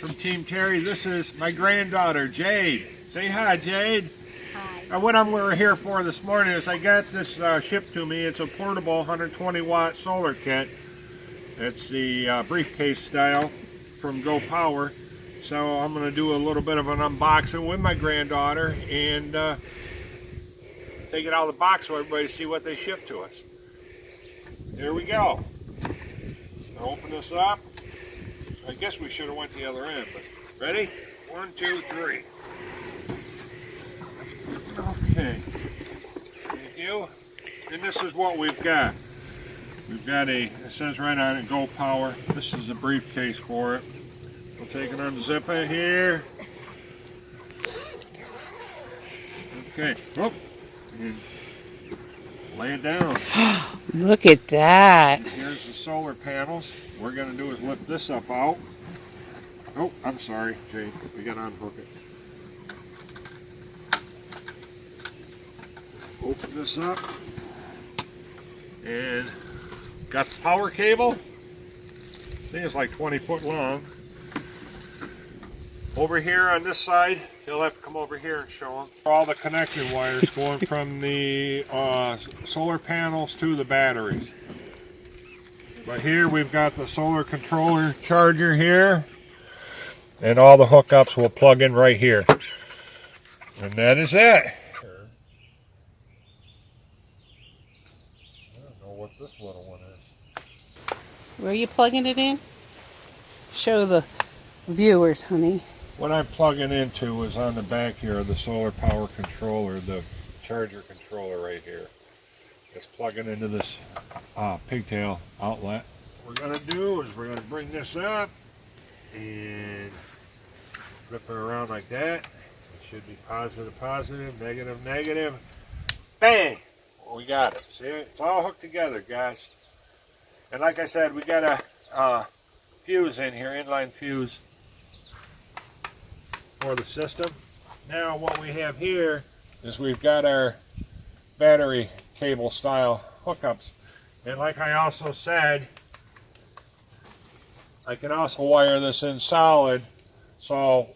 from Team Terry. This is my granddaughter, Jade. Say hi, Jade. Hi. What we're here for this morning is I got this shipped to me. It's a portable 120 watt solar kit. It's the briefcase style from Go Power. So I'm going to do a little bit of an unboxing with my granddaughter and take it out of the box so everybody see what they shipped to us. Here we go. I'll open this up. I guess we should have went the other end, but ready? 1, 2, 3. Okay. Thank you. And this is what we've got. We've got it says right on it, Go Power. This is the briefcase for it. We'll take it, unzip it here. Okay. Whoop. And lay it down. Look at that. Here's the solar panels. What we're going to do is lift this up out. Oh, I'm sorry, Jay. We got to unhook it. Open this up. And got the power cable. I think it's like 20 foot long. Over here on this side, you'll have to come over here and show them. All the connecting wires going from the solar panels to the batteries. But here we've got the solar controller charger here. And all the hookups will plug in right here. And that is it. I don't know what this little one is. Where are you plugging it in? Show the viewers, honey. What I'm plugging into is on the back here of the solar power controller, the charger controller right here. It's plugging into this pigtail outlet. What we're going to do is we're going to bring this up and flip it around like that. It should be positive, positive, negative, negative. Bang! Well, we got it. See, it's all hooked together, guys. And like I said, we got a fuse in here, inline fuse for the system. Now what we have here is we've got our battery cable style hookups. And like I also said, I can also wire this in solid, so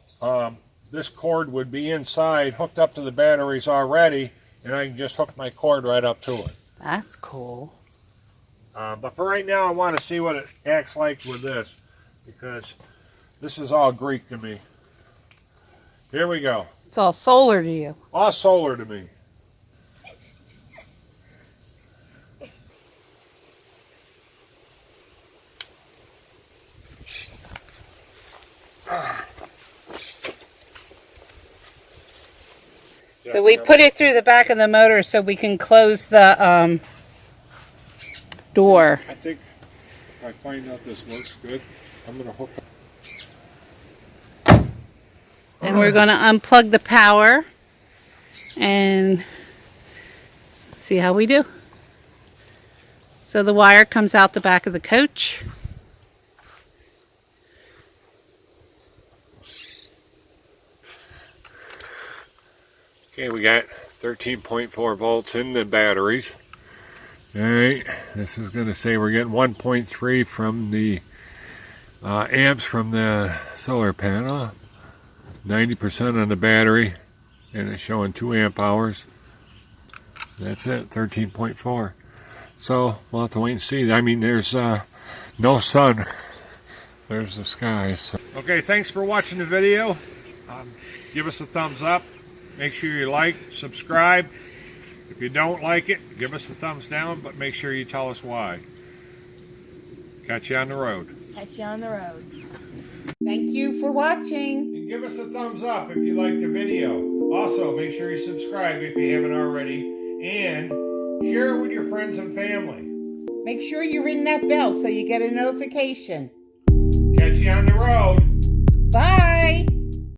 this cord would be inside, hooked up to the batteries already, and I can just hook my cord right up to it. That's cool. But for right now, I want to see what it acts like with this, because this is all Greek to me. Here we go. It's all solar to you. All solar to me. So we put it through the back of the motor so we can close the door. I think if I find out this works good, I'm going to hook it. And we're going to unplug the power and see how we do. So the wire comes out the back of the coach. Okay, we got 13.4 volts in the batteries. Alright, this is going to say we're getting 1.3 from the amps from the solar panel. 90% on the battery, and it's showing 2 amp hours. That's it, 13.4. So we'll have to wait and see. I mean, there's no sun. There's the sky. So. Okay, thanks for watching the video. Give us a thumbs up. Make sure you like, subscribe. If you don't like it, give us a thumbs down, but make sure you tell us why. Catch you on the road. Catch you on the road. Thank you for watching. And give us a thumbs up if you liked the video. Also, make sure you subscribe if you haven't already. And share it with your friends and family. Make sure you ring that bell so you get a notification. Catch you on the road. Bye.